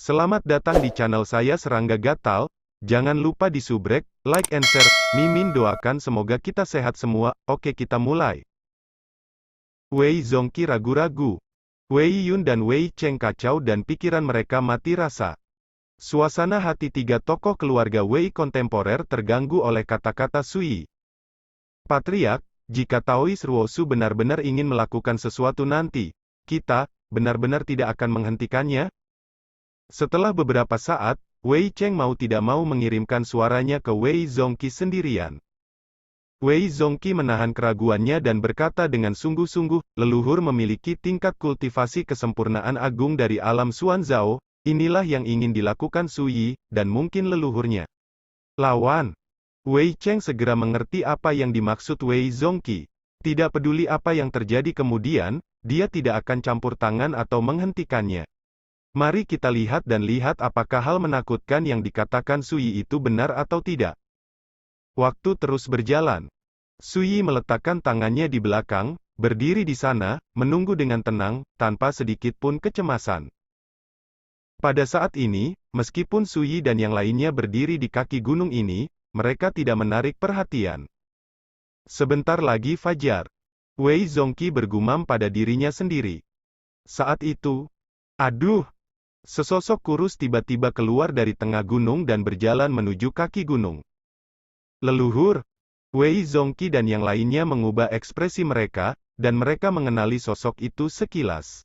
Selamat datang di channel saya Serangga Gatal. Jangan lupa di subrek, like and share. Mimin doakan semoga kita sehat semua. Oke, kita mulai. Wei Zongqi ragu-ragu. Wei Yun dan Wei Cheng kacau dan pikiran mereka mati rasa. Suasana hati tiga tokoh keluarga Wei kontemporer terganggu oleh kata-kata Sui. Patriark, jika Taois Ruosu benar-benar ingin melakukan sesuatu nanti, kita benar-benar tidak akan menghentikannya. Setelah beberapa saat, Wei Cheng mau tidak mau mengirimkan suaranya ke Wei Zongqi sendirian. Wei Zongqi menahan keraguannya dan berkata dengan sungguh-sungguh, leluhur memiliki tingkat kultivasi kesempurnaan agung dari alam Xuanzao, inilah yang ingin dilakukan Sui, dan mungkin leluhurnya. Lawan. Wei Cheng segera mengerti apa yang dimaksud Wei Zongqi. Tidak peduli apa yang terjadi kemudian, dia tidak akan campur tangan atau menghentikannya. Mari kita lihat apakah hal menakutkan yang dikatakan Sui itu benar atau tidak. Waktu terus berjalan. Sui meletakkan tangannya di belakang, berdiri di sana, menunggu dengan tenang, tanpa sedikit pun kecemasan. Pada saat ini, meskipun Sui dan yang lainnya berdiri di kaki gunung ini, mereka tidak menarik perhatian. Sebentar lagi fajar. Wei Zongqi bergumam pada dirinya sendiri. Saat itu, aduh! Sesosok kurus tiba-tiba keluar dari tengah gunung dan berjalan menuju kaki gunung. Leluhur! Wei Zongqi dan yang lainnya mengubah ekspresi mereka, dan mereka mengenali sosok itu sekilas.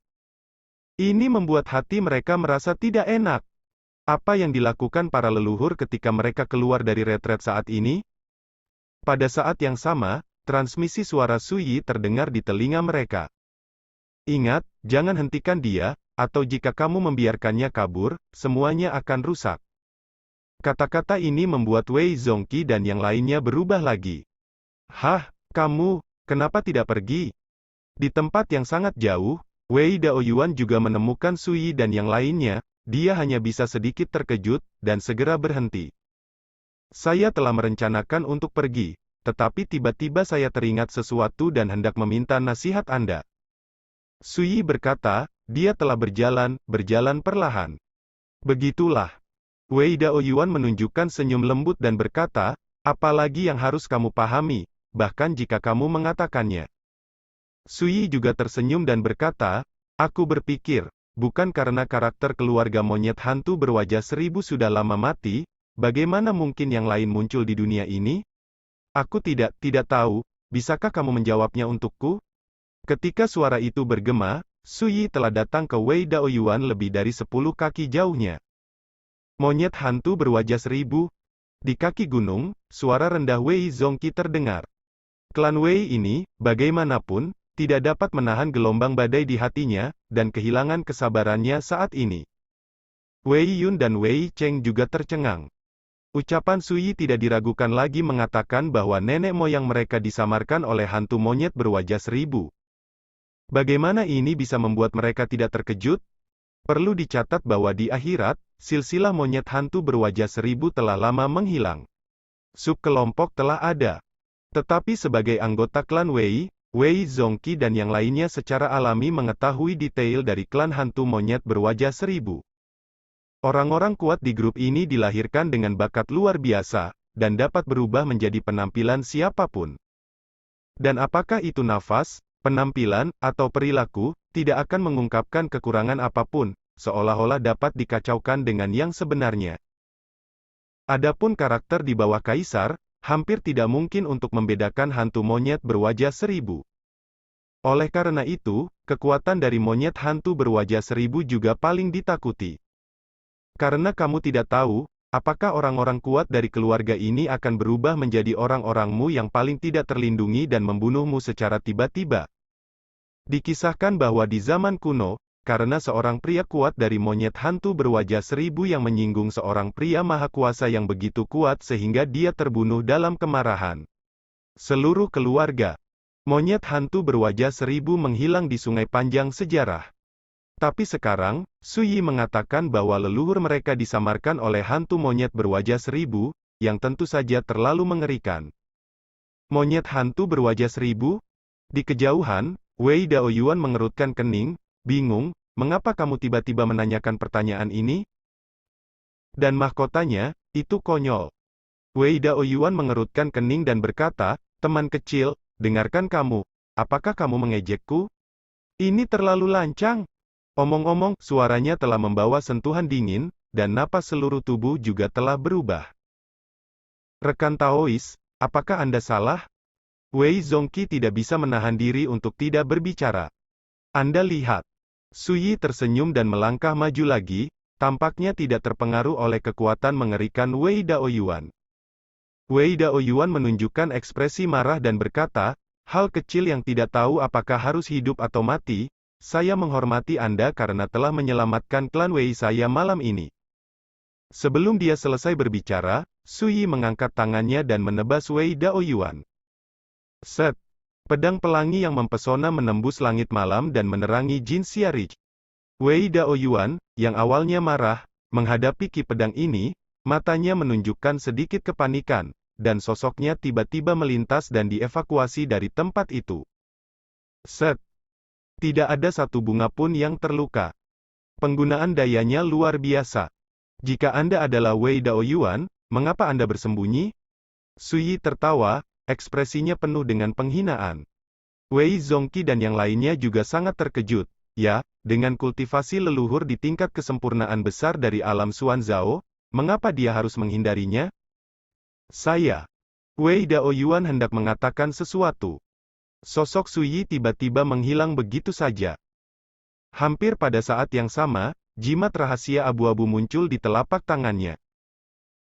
Ini membuat hati mereka merasa tidak enak. Apa yang dilakukan para leluhur ketika mereka keluar dari retret saat ini? Pada saat yang sama, transmisi suara Sui terdengar di telinga mereka. Ingat, jangan hentikan dia, atau jika kamu membiarkannya kabur, semuanya akan rusak. Kata-kata ini membuat Wei Zongqi dan yang lainnya berubah lagi. Hah, kamu, kenapa tidak pergi? Di tempat yang sangat jauh, Wei Daoyuan juga menemukan Sui dan yang lainnya, dia hanya bisa sedikit terkejut, dan segera berhenti. Saya telah merencanakan untuk pergi, tetapi tiba-tiba saya teringat sesuatu dan hendak meminta nasihat Anda. Sui berkata, dia telah berjalan perlahan. Begitulah. Wei Daoyuan menunjukkan senyum lembut dan berkata, apalagi yang harus kamu pahami, bahkan jika kamu mengatakannya. Sui juga tersenyum dan berkata, aku berpikir, bukan karena karakter keluarga monyet hantu berwajah 1000 sudah lama mati, bagaimana mungkin yang lain muncul di dunia ini? Aku tidak tahu, bisakah kamu menjawabnya untukku? Ketika suara itu bergema, Sui telah datang ke Wei Daoyuan lebih dari 10 kaki jauhnya. Monyet hantu berwajah 1000. Di kaki gunung, suara rendah Wei Zongqi terdengar. Klan Wei ini, bagaimanapun, tidak dapat menahan gelombang badai di hatinya, dan kehilangan kesabarannya saat ini. Wei Yun dan Wei Cheng juga tercengang. Ucapan Sui tidak diragukan lagi mengatakan bahwa nenek moyang mereka disamarkan oleh hantu monyet berwajah 1000. Bagaimana ini bisa membuat mereka tidak terkejut? Perlu dicatat bahwa di akhirat, silsilah monyet hantu berwajah 1000 telah lama menghilang. Subkelompok telah ada. Tetapi sebagai anggota klan Wei, Wei Zongqi dan yang lainnya secara alami mengetahui detail dari klan hantu monyet berwajah 1000. Orang-orang kuat di grup ini dilahirkan dengan bakat luar biasa, dan dapat berubah menjadi penampilan siapapun. Dan apakah itu nafas, penampilan, atau perilaku, tidak akan mengungkapkan kekurangan apapun, seolah-olah dapat dikacaukan dengan yang sebenarnya. Adapun karakter di bawah kaisar, hampir tidak mungkin untuk membedakan hantu monyet berwajah 1000. Oleh karena itu, kekuatan dari monyet hantu berwajah 1000 juga paling ditakuti. Karena kamu tidak tahu, apakah orang-orang kuat dari keluarga ini akan berubah menjadi orang-orangmu yang paling tidak terlindungi dan membunuhmu secara tiba-tiba. Dikisahkan bahwa di zaman kuno, karena seorang pria kuat dari monyet hantu berwajah 1000 yang menyinggung seorang pria maha kuasa yang begitu kuat sehingga dia terbunuh dalam kemarahan. Seluruh keluarga monyet hantu berwajah 1000 menghilang di sungai panjang sejarah. Tapi sekarang, Sui mengatakan bahwa leluhur mereka disamarkan oleh hantu monyet berwajah 1000, yang tentu saja terlalu mengerikan. Monyet hantu berwajah 1000? Di kejauhan, Wei Daoyuan mengerutkan kening, bingung, mengapa kamu tiba-tiba menanyakan pertanyaan ini? Dan mahkotanya, itu konyol. Wei Daoyuan mengerutkan kening dan berkata, teman kecil, dengarkan kamu. Apakah kamu mengejekku? Ini terlalu lancang. Omong-omong, suaranya telah membawa sentuhan dingin, dan napas seluruh tubuh juga telah berubah. Rekan Taois, apakah Anda salah? Wei Zongqi tidak bisa menahan diri untuk tidak berbicara. Anda lihat. Suyi tersenyum dan melangkah maju lagi, tampaknya tidak terpengaruh oleh kekuatan mengerikan Wei Daoyuan. Wei Daoyuan menunjukkan ekspresi marah dan berkata, hal kecil yang tidak tahu apakah harus hidup atau mati, saya menghormati Anda karena telah menyelamatkan klan Wei saya malam ini. Sebelum dia selesai berbicara, Suyi mengangkat tangannya dan menebas Wei Daoyuan. Set! Pedang pelangi yang mempesona menembus langit malam dan menerangi Jin Xiarich. Wei Daoyuan, yang awalnya marah, menghadapi ki pedang ini, matanya menunjukkan sedikit kepanikan, dan sosoknya tiba-tiba melintas dan dievakuasi dari tempat itu. Set! Tidak ada satu bunga pun yang terluka. Penggunaan dayanya luar biasa. Jika Anda adalah Wei Daoyuan, mengapa Anda bersembunyi? Suyi tertawa, ekspresinya penuh dengan penghinaan. Wei Zongqi dan yang lainnya juga sangat terkejut. Ya, dengan kultivasi leluhur di tingkat kesempurnaan besar dari alam Xuanzao, mengapa dia harus menghindarinya? Saya. Wei Daoyuan hendak mengatakan sesuatu. Sosok Suyi tiba-tiba menghilang begitu saja. Hampir pada saat yang sama, jimat rahasia abu-abu muncul di telapak tangannya.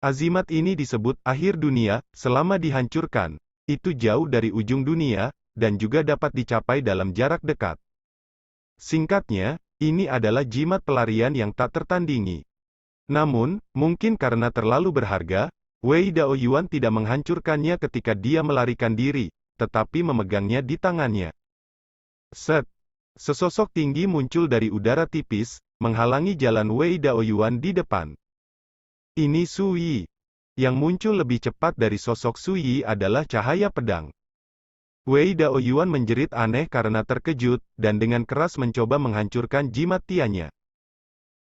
Azimat ini disebut akhir dunia, selama dihancurkan. Itu jauh dari ujung dunia, dan juga dapat dicapai dalam jarak dekat. Singkatnya, ini adalah jimat pelarian yang tak tertandingi. Namun, mungkin karena terlalu berharga, Wei Daoyuan tidak menghancurkannya ketika dia melarikan diri, tetapi memegangnya di tangannya. Set! Sesosok tinggi muncul dari udara tipis, menghalangi jalan Wei Daoyuan di depan. Ini Suyi. Yang muncul lebih cepat dari sosok Suyi adalah cahaya pedang. Wei Daoyuan menjerit aneh karena terkejut, dan dengan keras mencoba menghancurkan jimat tianya.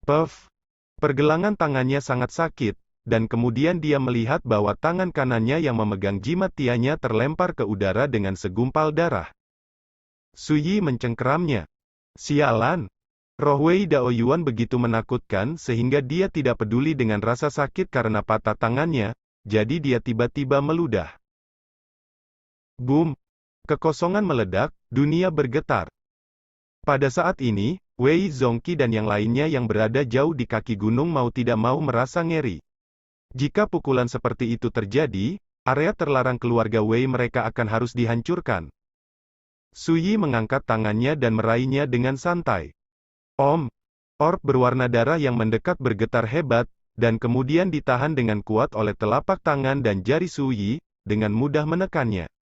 Puff! Pergelangan tangannya sangat sakit, dan kemudian dia melihat bahwa tangan kanannya yang memegang jimat tianya terlempar ke udara dengan segumpal darah. Suyi mencengkeramnya. Sialan! Roh Wei Daoyuan begitu menakutkan sehingga dia tidak peduli dengan rasa sakit karena patah tangannya, jadi dia tiba-tiba meludah. Boom! Kekosongan meledak, dunia bergetar. Pada saat ini, Wei Zongqi dan yang lainnya yang berada jauh di kaki gunung mau tidak mau merasa ngeri. Jika pukulan seperti itu terjadi, area terlarang keluarga Wei mereka akan harus dihancurkan. Suyi mengangkat tangannya dan meraihnya dengan santai. Om! Orb berwarna darah yang mendekat bergetar hebat, dan kemudian ditahan dengan kuat oleh telapak tangan dan jari Suyi, dengan mudah menekannya.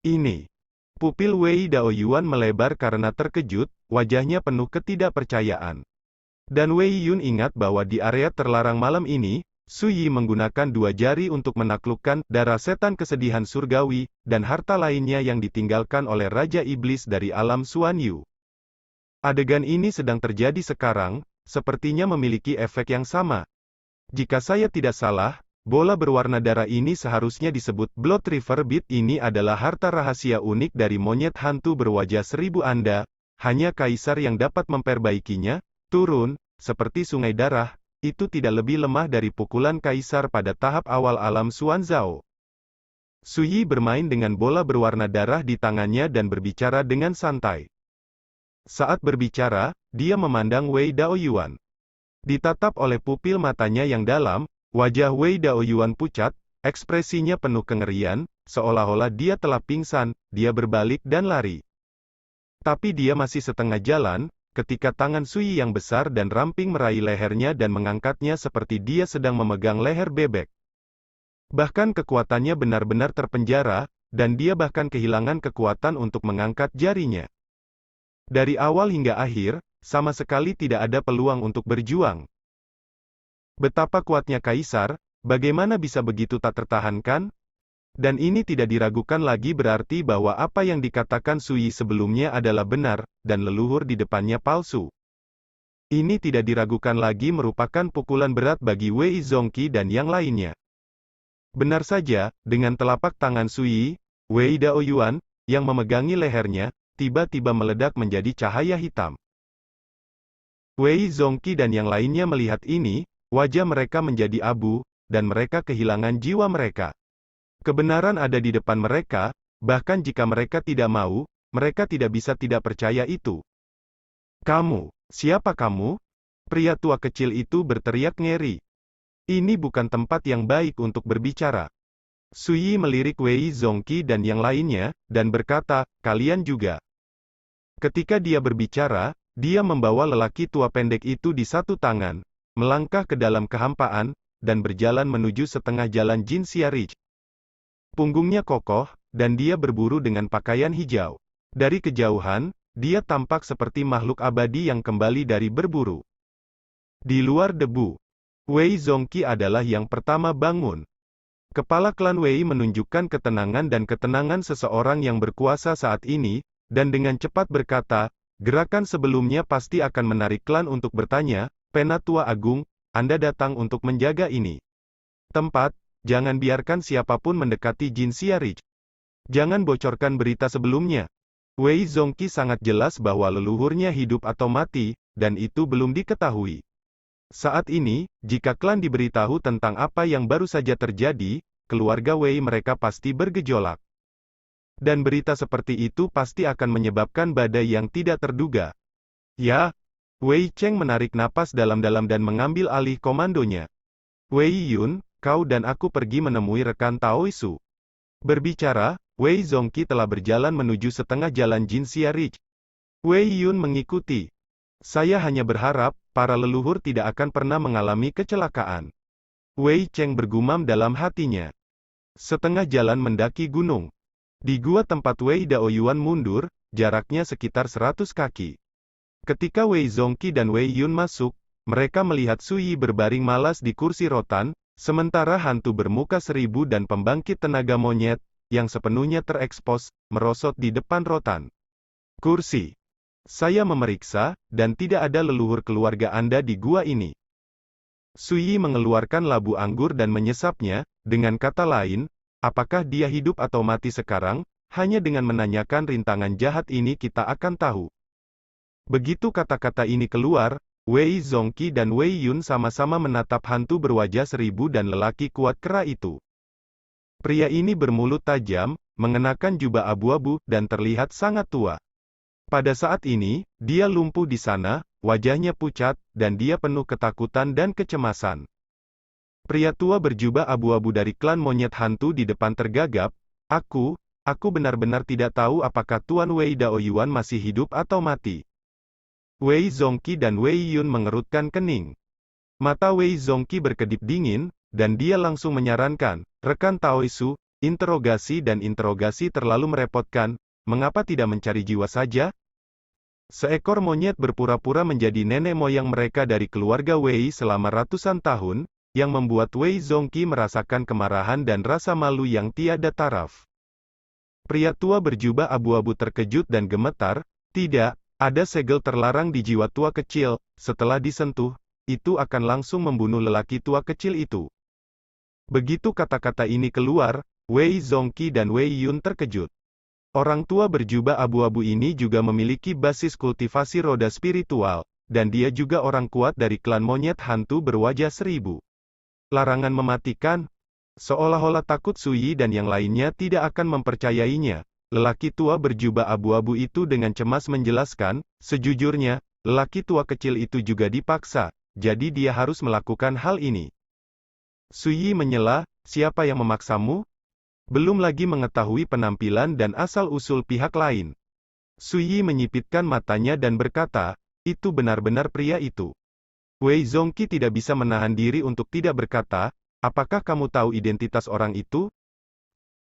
Ini. Pupil Wei Daoyuan melebar karena terkejut, wajahnya penuh ketidakpercayaan. Dan Wei Yun ingat bahwa di area terlarang malam ini, Suyi menggunakan dua jari untuk menaklukkan darah setan kesedihan surgawi, dan harta lainnya yang ditinggalkan oleh Raja Iblis dari alam Xuan Yu. Adegan ini sedang terjadi sekarang, sepertinya memiliki efek yang sama. Jika saya tidak salah, bola berwarna darah ini seharusnya disebut Blood River Bead. Ini adalah harta rahasia unik dari monyet hantu berwajah 1000 Anda, hanya kaisar yang dapat memperbaikinya. Turun, seperti sungai darah, itu tidak lebih lemah dari pukulan kaisar pada tahap awal alam Xuanzao. Suyi bermain dengan bola berwarna darah di tangannya dan berbicara dengan santai. Saat berbicara, dia memandang Wei Daoyuan. Ditatap oleh pupil matanya yang dalam, wajah Wei Daoyuan pucat, ekspresinya penuh kengerian, seolah-olah dia telah pingsan, dia berbalik dan lari. Tapi dia masih setengah jalan, ketika tangan Suyi yang besar dan ramping meraih lehernya dan mengangkatnya seperti dia sedang memegang leher bebek. Bahkan kekuatannya benar-benar terpenjara, dan dia bahkan kehilangan kekuatan untuk mengangkat jarinya. Dari awal hingga akhir, sama sekali tidak ada peluang untuk berjuang. Betapa kuatnya kaisar, bagaimana bisa begitu tak tertahankan? Dan ini tidak diragukan lagi berarti bahwa apa yang dikatakan Suyi sebelumnya adalah benar, dan leluhur di depannya palsu. Ini tidak diragukan lagi merupakan pukulan berat bagi Wei Zongqi dan yang lainnya. Benar saja, dengan telapak tangan Sui, Wei Daoyuan, yang memegangi lehernya, tiba-tiba meledak menjadi cahaya hitam. Wei Zongqi dan yang lainnya melihat ini, wajah mereka menjadi abu, dan mereka kehilangan jiwa mereka. Kebenaran ada di depan mereka, bahkan jika mereka tidak mau, mereka tidak bisa tidak percaya itu. Kamu, siapa kamu? Pria tua kecil itu berteriak ngeri. Ini bukan tempat yang baik untuk berbicara. Sui melirik Wei Zongqi dan yang lainnya, dan berkata, kalian juga. Ketika dia berbicara, dia membawa lelaki tua pendek itu di satu tangan, melangkah ke dalam kehampaan, dan berjalan menuju setengah jalan Jin Xiarich. Punggungnya kokoh, dan dia berburu dengan pakaian hijau. Dari kejauhan, dia tampak seperti makhluk abadi yang kembali dari berburu. Di luar debu, Wei Zongqi adalah yang pertama bangun. Kepala klan Wei menunjukkan ketenangan dan ketenangan seseorang yang berkuasa saat ini, dan dengan cepat berkata, gerakan sebelumnya pasti akan menarik klan untuk bertanya, Penatua Agung, Anda datang untuk menjaga ini. Tempat, jangan biarkan siapapun mendekati Jin Xiarich. Jangan bocorkan berita sebelumnya. Wei Zongqi sangat jelas bahwa leluhurnya hidup atau mati, dan itu belum diketahui. Saat ini, jika klan diberitahu tentang apa yang baru saja terjadi, keluarga Wei mereka pasti bergejolak. Dan berita seperti itu pasti akan menyebabkan badai yang tidak terduga. Ya, Wei Cheng menarik napas dalam-dalam dan mengambil alih komandonya. Wei Yun, kau dan aku pergi menemui rekan Taoisu. Berbicara, Wei Zongqi telah berjalan menuju setengah jalan Jin Xiarich. Wei Yun mengikuti. Saya hanya berharap, para leluhur tidak akan pernah mengalami kecelakaan. Wei Cheng bergumam dalam hatinya. Setengah jalan mendaki gunung. Di gua tempat Wei Daoyuan mundur, jaraknya sekitar 100 kaki. Ketika Wei Zongqi dan Wei Yun masuk, mereka melihat Sui berbaring malas di kursi rotan, sementara hantu bermuka 1000 dan pembangkit tenaga monyet, yang sepenuhnya terekspos, merosot di depan rotan. Kursi. Saya memeriksa, dan tidak ada leluhur keluarga Anda di gua ini. Sui mengeluarkan labu anggur dan menyesapnya, dengan kata lain, apakah dia hidup atau mati sekarang, hanya dengan menanyakan rintangan jahat ini kita akan tahu. Begitu kata-kata ini keluar, Wei Zongqi dan Wei Yun sama-sama menatap hantu berwajah 1000 dan lelaki kuat kera itu. Pria ini bermulut tajam, mengenakan jubah abu-abu, dan terlihat sangat tua. Pada saat ini, dia lumpuh di sana, wajahnya pucat, dan dia penuh ketakutan dan kecemasan. Pria tua berjubah abu-abu dari klan monyet hantu di depan tergagap, aku benar-benar tidak tahu apakah Tuan Wei Daoyuan masih hidup atau mati. Wei Zongqi dan Wei Yun mengerutkan kening. Mata Wei Zongqi berkedip dingin, dan dia langsung menyarankan, rekan Taoisu, interogasi dan interogasi terlalu merepotkan, mengapa tidak mencari jiwa saja? Seekor monyet berpura-pura menjadi nenek moyang mereka dari keluarga Wei selama ratusan tahun, yang membuat Wei Zongqi merasakan kemarahan dan rasa malu yang tiada taraf. Pria tua berjubah abu-abu terkejut dan gemetar, tidak, ada segel terlarang di jiwa tua kecil, setelah disentuh, itu akan langsung membunuh lelaki tua kecil itu. Begitu kata-kata ini keluar, Wei Zongqi dan Wei Yun terkejut. Orang tua berjubah abu-abu ini juga memiliki basis kultivasi roda spiritual, dan dia juga orang kuat dari klan monyet hantu berwajah 1000. Larangan mematikan? Seolah-olah takut Sui dan yang lainnya tidak akan mempercayainya. Lelaki tua berjubah abu-abu itu dengan cemas menjelaskan, sejujurnya, lelaki tua kecil itu juga dipaksa, jadi dia harus melakukan hal ini. Sui menyela, siapa yang memaksamu? Belum lagi mengetahui penampilan dan asal-usul pihak lain. Sui menyipitkan matanya dan berkata, itu benar-benar pria itu. Wei Zongqi tidak bisa menahan diri untuk tidak berkata, apakah kamu tahu identitas orang itu?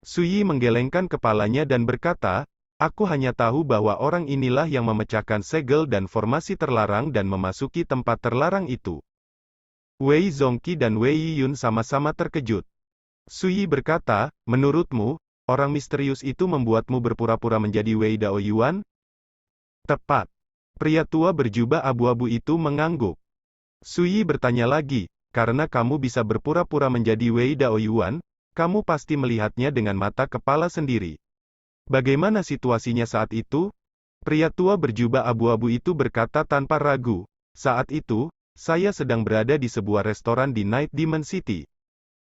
Sui menggelengkan kepalanya dan berkata, aku hanya tahu bahwa orang inilah yang memecahkan segel dan formasi terlarang dan memasuki tempat terlarang itu. Wei Zongqi dan Wei Yun sama-sama terkejut. Sui berkata, menurutmu, orang misterius itu membuatmu berpura-pura menjadi Wei Daoyuan? Tepat. Pria tua berjubah abu-abu itu mengangguk. Suyi bertanya lagi, karena kamu bisa berpura-pura menjadi Wei Daoyuan, kamu pasti melihatnya dengan mata kepala sendiri. Bagaimana situasinya saat itu? Pria tua berjubah abu-abu itu berkata tanpa ragu. Saat itu, saya sedang berada di sebuah restoran di Night Demon City.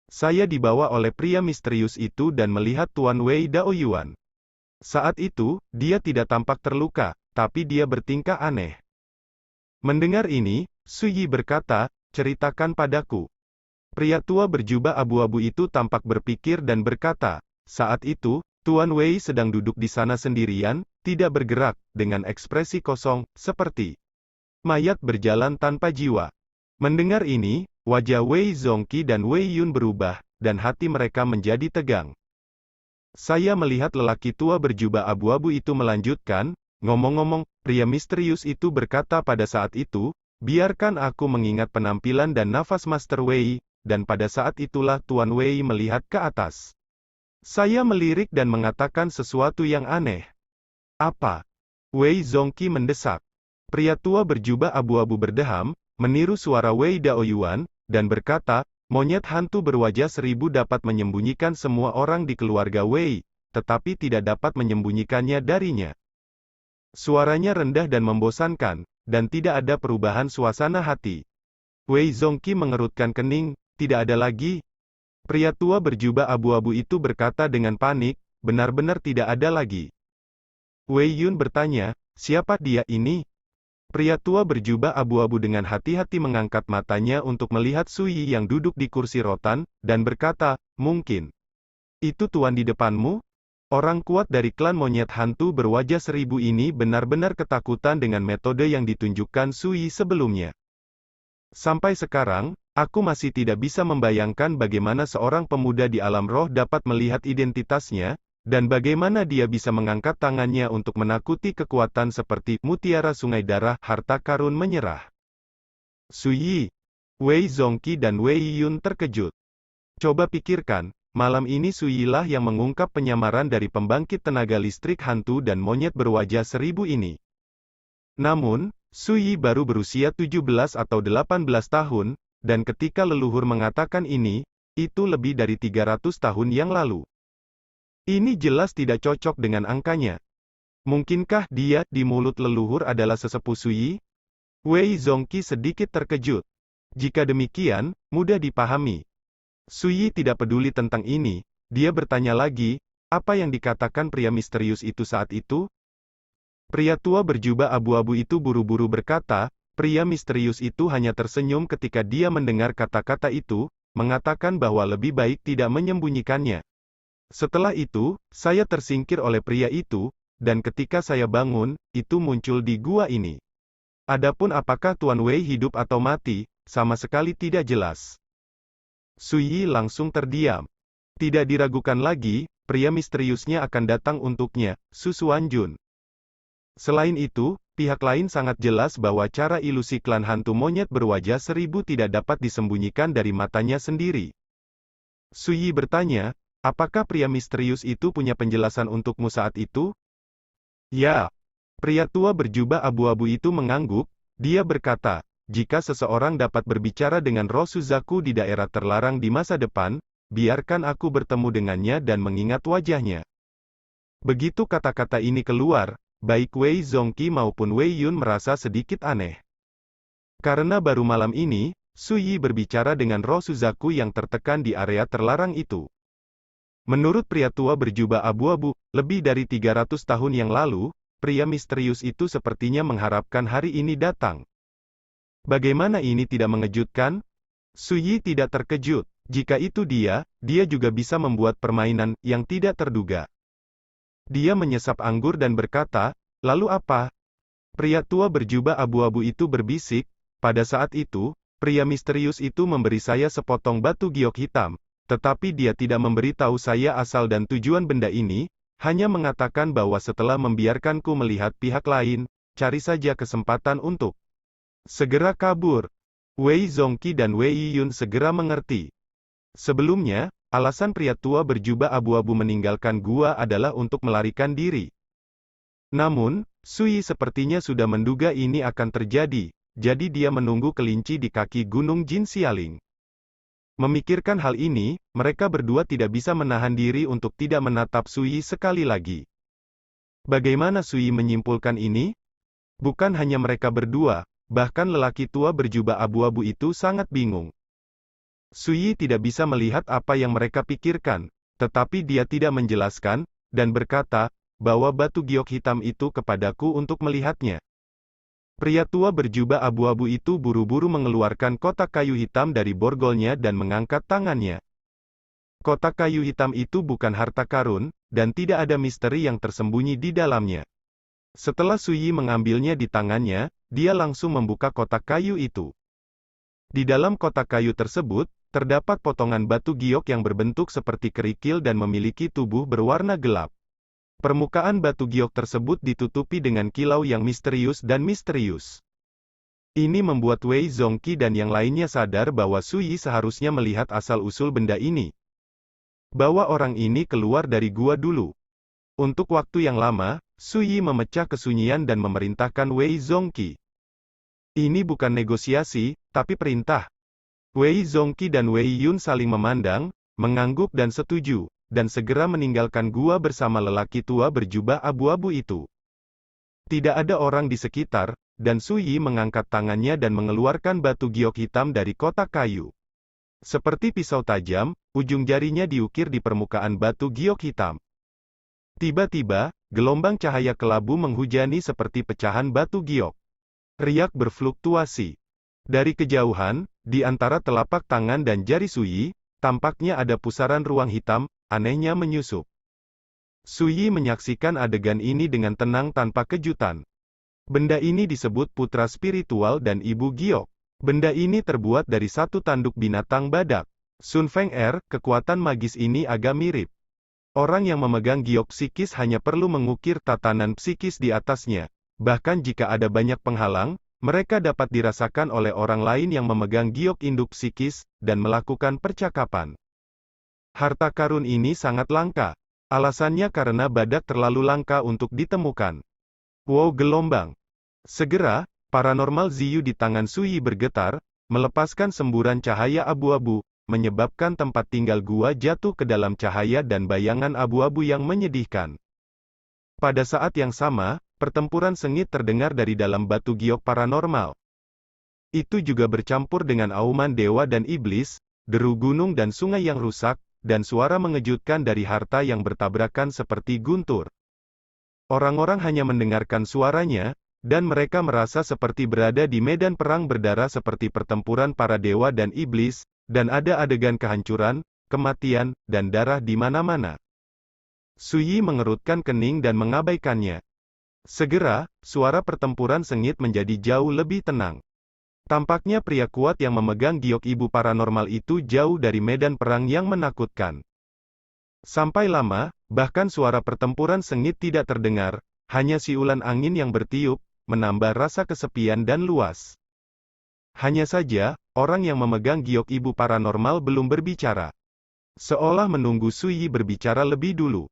Saya dibawa oleh pria misterius itu dan melihat Tuan Wei Daoyuan. Saat itu, dia tidak tampak terluka, tapi dia bertingkah aneh. Mendengar ini, Suyi berkata, ceritakan padaku. Pria tua berjubah abu-abu itu tampak berpikir dan berkata, saat itu, Tuan Wei sedang duduk di sana sendirian, tidak bergerak, dengan ekspresi kosong, seperti mayat berjalan tanpa jiwa. Mendengar ini, wajah Wei Zongqi dan Wei Yun berubah, dan hati mereka menjadi tegang. Saya melihat lelaki tua berjubah abu-abu itu melanjutkan, ngomong-ngomong, pria misterius itu berkata pada saat itu, biarkan aku mengingat penampilan dan nafas Master Wei, dan pada saat itulah Tuan Wei melihat ke atas. Saya melirik dan mengatakan sesuatu yang aneh. Apa? Wei Zongqi mendesak. Pria tua berjubah abu-abu berdeham, meniru suara Wei Daoyuan, dan berkata, monyet hantu berwajah 1000 dapat menyembunyikan semua orang di keluarga Wei, tetapi tidak dapat menyembunyikannya darinya. Suaranya rendah dan membosankan, dan tidak ada perubahan suasana hati. Wei Zongqi mengerutkan kening, tidak ada lagi. Pria tua berjubah abu-abu itu berkata dengan panik, benar-benar tidak ada lagi. Wei Yun bertanya, siapa dia ini? Pria tua berjubah abu-abu dengan hati-hati mengangkat matanya untuk melihat Suyi yang duduk di kursi rotan, dan berkata, mungkin. Itu tuan di depanmu? Orang kuat dari klan monyet hantu berwajah 1000 ini benar-benar ketakutan dengan metode yang ditunjukkan Suyi sebelumnya. Sampai sekarang, aku masih tidak bisa membayangkan bagaimana seorang pemuda di alam roh dapat melihat identitasnya, dan bagaimana dia bisa mengangkat tangannya untuk menakuti kekuatan seperti mutiara sungai darah, harta karun menyerah. Suyi, Wei Zongqi dan Wei Yun terkejut. Coba pikirkan, malam ini Suyi lah yang mengungkap penyamaran dari pembangkit tenaga listrik hantu dan monyet berwajah 1000 ini. Namun, Suyi baru berusia 17 atau 18 tahun, dan ketika leluhur mengatakan ini, itu lebih dari 300 tahun yang lalu. Ini jelas tidak cocok dengan angkanya. Mungkinkah dia, di mulut leluhur adalah sesepuh Suyi? Wei Zongqi sedikit terkejut. Jika demikian, mudah dipahami. Suyi tidak peduli tentang ini, dia bertanya lagi, apa yang dikatakan pria misterius itu saat itu? Pria tua berjubah abu-abu itu buru-buru berkata, pria misterius itu hanya tersenyum ketika dia mendengar kata-kata itu, mengatakan bahwa lebih baik tidak menyembunyikannya. Setelah itu, saya tersingkir oleh pria itu, dan ketika saya bangun, itu muncul di gua ini. Adapun apakah Tuan Wei hidup atau mati, sama sekali tidak jelas. Suyi langsung terdiam. Tidak diragukan lagi, pria misteriusnya akan datang untuknya, Su Xuanjun. Selain itu, pihak lain sangat jelas bahwa cara ilusi klan hantu monyet berwajah 1000 tidak dapat disembunyikan dari matanya sendiri. Suyi bertanya, apakah pria misterius itu punya penjelasan untukmu saat itu? Ya. Pria tua berjubah abu-abu itu mengangguk, dia berkata, jika seseorang dapat berbicara dengan roh Suzaku di daerah terlarang di masa depan, biarkan aku bertemu dengannya dan mengingat wajahnya. Begitu kata-kata ini keluar, baik Wei Zongqi maupun Wei Yun merasa sedikit aneh. Karena baru malam ini, Suyi berbicara dengan roh Suzaku yang tertekan di area terlarang itu. Menurut pria tua berjubah abu-abu, lebih dari 300 tahun yang lalu, pria misterius itu sepertinya mengharapkan hari ini datang. Bagaimana ini tidak mengejutkan? Suyi tidak terkejut. Jika itu dia juga bisa membuat permainan yang tidak terduga. Dia menyesap anggur dan berkata, lalu apa? Pria tua berjubah abu-abu itu berbisik, pada saat itu, pria misterius itu memberi saya sepotong batu giok hitam. Tetapi dia tidak memberitahu saya asal dan tujuan benda ini, hanya mengatakan bahwa setelah membiarkanku melihat pihak lain, cari saja kesempatan untuk segera kabur. Wei Zongqi dan Wei Yun segera mengerti. Sebelumnya, alasan pria tua berjubah abu-abu meninggalkan gua adalah untuk melarikan diri. Namun, Sui sepertinya sudah menduga ini akan terjadi, jadi dia menunggu kelinci di kaki Gunung Jin Xialing. Memikirkan hal ini, mereka berdua tidak bisa menahan diri untuk tidak menatap Sui sekali lagi. Bagaimana Sui menyimpulkan ini? Bukan hanya mereka berdua, bahkan lelaki tua berjubah abu-abu itu sangat bingung. Sui tidak bisa melihat apa yang mereka pikirkan, tetapi dia tidak menjelaskan, dan berkata, "Bawa batu giok hitam itu kepadaku untuk melihatnya." Pria tua berjubah abu-abu itu buru-buru mengeluarkan kotak kayu hitam dari borgolnya dan mengangkat tangannya. Kotak kayu hitam itu bukan harta karun, dan tidak ada misteri yang tersembunyi di dalamnya. Setelah Sui mengambilnya di tangannya, dia langsung membuka kotak kayu itu. Di dalam kotak kayu tersebut, terdapat potongan batu giok yang berbentuk seperti kerikil dan memiliki tubuh berwarna gelap. Permukaan batu giok tersebut ditutupi dengan kilau yang misterius dan misterius. Ini membuat Wei Zongqi dan yang lainnya sadar bahwa Sui seharusnya melihat asal-usul benda ini. Bawa orang ini keluar dari gua dulu. Untuk waktu yang lama, Sui memecah kesunyian dan memerintahkan Wei Zongqi. Ini bukan negosiasi, tapi perintah. Wei Zongqi dan Wei Yun saling memandang, mengangguk dan setuju, dan segera meninggalkan gua bersama lelaki tua berjubah abu-abu itu. Tidak ada orang di sekitar, dan Sui mengangkat tangannya dan mengeluarkan batu giok hitam dari kotak kayu. Seperti pisau tajam, ujung jarinya diukir di permukaan batu giok hitam. Tiba-tiba, gelombang cahaya kelabu menghujani seperti pecahan batu giok. Riak berfluktuasi. Dari kejauhan, di antara telapak tangan dan jari Sui, tampaknya ada pusaran ruang hitam, anehnya menyusup. Sui menyaksikan adegan ini dengan tenang tanpa kejutan. Benda ini disebut putra spiritual dan ibu giok. Benda ini terbuat dari satu tanduk binatang badak. Sun Feng kekuatan magis ini agak mirip. Orang yang memegang giok psikis hanya perlu mengukir tatanan psikis di atasnya. Bahkan jika ada banyak penghalang, mereka dapat dirasakan oleh orang lain yang memegang giok induk psikis, dan melakukan percakapan. Harta karun ini sangat langka. Alasannya karena badak terlalu langka untuk ditemukan. Wow gelombang. Segera, paranormal Ziyu di tangan Sui bergetar, melepaskan semburan cahaya abu-abu, menyebabkan tempat tinggal gua jatuh ke dalam cahaya dan bayangan abu-abu yang menyedihkan. Pada saat yang sama, pertempuran sengit terdengar dari dalam batu giok paranormal. Itu juga bercampur dengan auman dewa dan iblis, deru gunung dan sungai yang rusak, dan suara mengejutkan dari harta yang bertabrakan seperti guntur. Orang-orang hanya mendengarkan suaranya, dan mereka merasa seperti berada di medan perang berdarah seperti pertempuran para dewa dan iblis, dan ada adegan kehancuran, kematian, dan darah di mana-mana. Sui mengerutkan kening dan mengabaikannya. Segera, suara pertempuran sengit menjadi jauh lebih tenang. Tampaknya pria kuat yang memegang giok ibu paranormal itu jauh dari medan perang yang menakutkan. Sampai lama, bahkan suara pertempuran sengit tidak terdengar, hanya siulan angin yang bertiup, menambah rasa kesepian dan luas. Hanya saja, orang yang memegang giok ibu paranormal belum berbicara. Seolah menunggu Sui berbicara lebih dulu.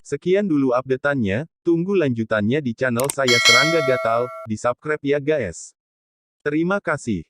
Sekian dulu update-annya, tunggu lanjutannya di channel saya Serangga Gatal, di subscribe ya guys. Terima kasih.